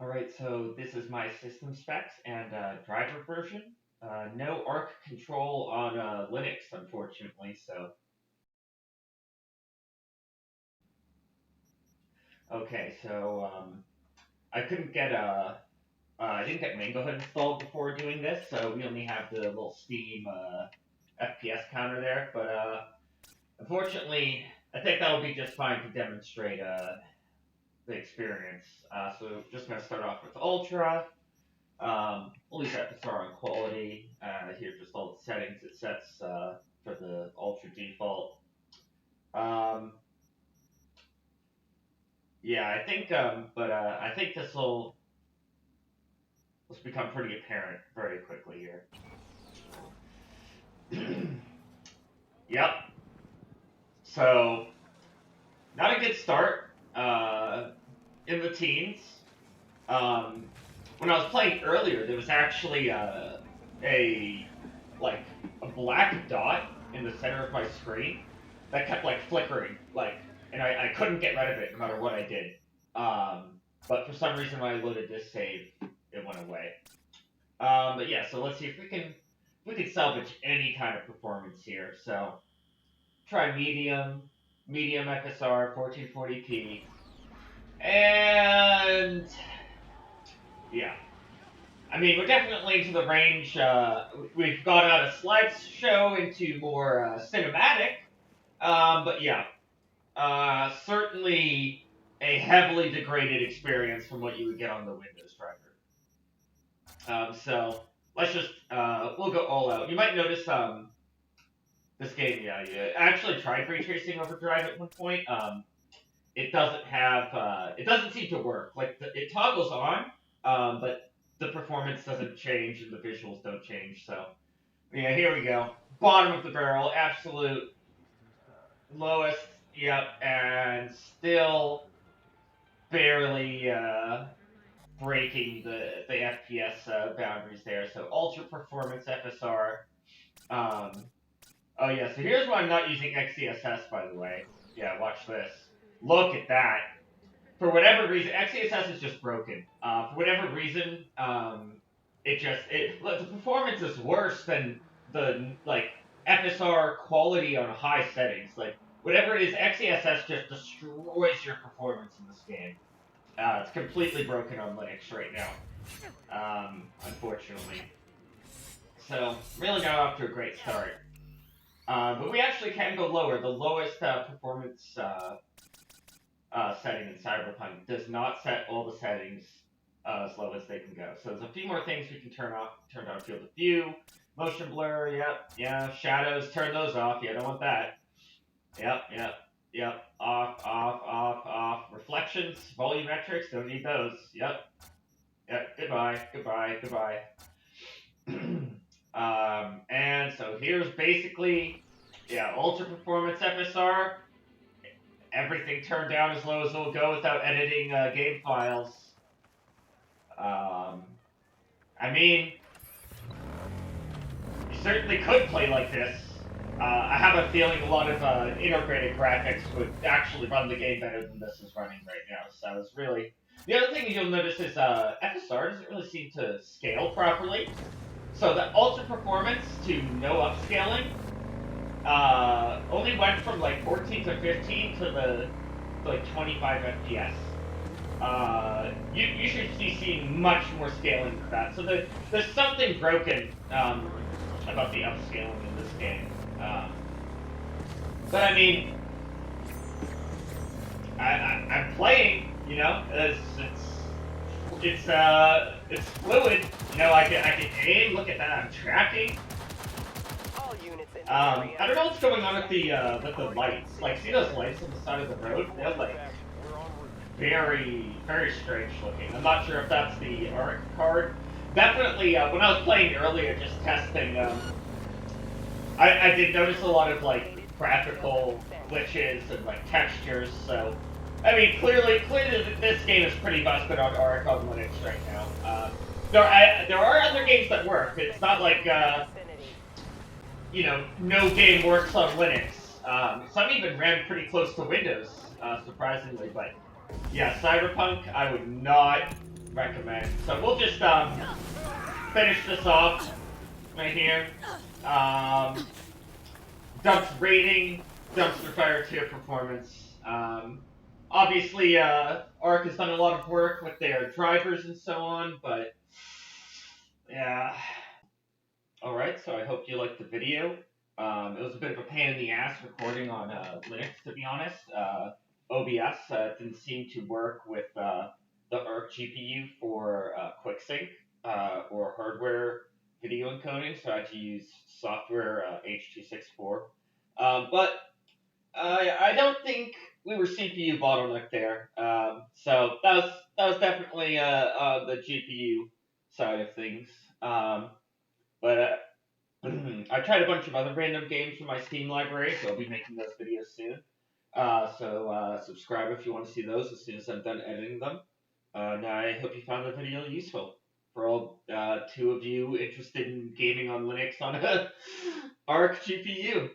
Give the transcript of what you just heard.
Alright, so this is my system specs and driver version. No ARC control on Linux, unfortunately, so... Okay, so I couldn't get I didn't get Mango Hood installed before doing this, so we only have the little Steam FPS counter there, but unfortunately, I think that'll be just fine to demonstrate the experience. So just gonna start off with Ultra. We'll leave that to on quality. Here's just all the settings it sets for the Ultra default. Um, yeah, I think, I think this become pretty apparent very quickly here. Yep. So, not a good start in the teens. Um, when I was playing earlier, there was actually a like a black dot in the center of my screen that kept like flickering, and I couldn't get rid of it no matter what I did. But for some reason, when I loaded this save, it went away. But yeah, so let's see if we can salvage any kind of performance here. So try medium FSR, 1440p, and yeah. I mean, we're definitely into the range. We've gone out of slideshow into more cinematic, but yeah, certainly a heavily degraded experience from what you would get on the Windows driver. So let's just we'll go all out. You might notice this game, yeah, you actually tried ray tracing overdrive at one point. It doesn't have it doesn't seem to work. Like it toggles on, but the performance doesn't change and the visuals don't change. So yeah, here we go. Bottom of the barrel, absolute lowest. Yep, and still barely breaking the FPS boundaries there. So ultra performance FSR. Um, oh yeah, so here's why I'm not using XeSS, by the way. Yeah, watch this. Look at that. For whatever reason, XeSS is just broken. For whatever reason, the performance is worse than the FSR quality on high settings. Like whatever it is, XeSS just destroys your performance in this game. It's completely broken on Linux right now, unfortunately. So really got off to a great start. But we actually can go lower. The lowest performance setting in Cyberpunk does not set all the settings as low as they can go. So there's a few more things we can turn off. Turn down field of view, motion blur, yep, yeah, shadows, turn those off. Yeah, I don't want that. Yep. Off. Reflections, volumetrics, don't need those. Yep. Goodbye. And so here's basically, yeah, ultra performance FSR. Everything turned down as low as it'll go without editing game files. I mean, you certainly could play like this. I have a feeling a lot of integrated graphics would actually run the game better than this is running right now. So it's really... The other thing you'll notice is FSR doesn't really seem to scale properly. So the ultra performance to no upscaling only went from like 14 to 15 to the like 25 FPS. You should be seeing much more scaling for that. So there's something broken about the upscaling in this game. But I mean, I'm playing. You know, it's fluid. You know, I can aim. Look at that. I'm tracking. I don't know what's going on with the lights. Like, see those lights on the side of the road? They're like very strange looking. I'm not sure if that's the ARC card. Definitely, when I was playing earlier, just testing, I did notice a lot of like graphical glitches and like textures. So, I mean, clearly, this game is pretty busted on ARC on Linux right now. There are other games that work. It's not like you know, no game works on Linux. Some even ran pretty close to Windows, surprisingly. But yeah, Cyberpunk, I would not recommend. So we'll just finish this off right here. Rating Dumpster Fire 2 performance. Obviously, Arc has done a lot of work with their drivers and so on, but yeah. Alright, so I hope you liked the video. It was a bit of a pain in the ass recording on Linux, to be honest. OBS didn't seem to work with the Arc GPU for QuickSync or hardware video encoding, so I had to use software H.264. But I don't think we were CPU bottleneck there. So that was definitely the GPU side of things. But I tried a bunch of other random games from my Steam library, so I'll be making those videos soon. So subscribe if you want to see those as soon as I'm done editing them. And I hope you found the video useful. For all two of you interested in gaming on Linux on a Arc GPU.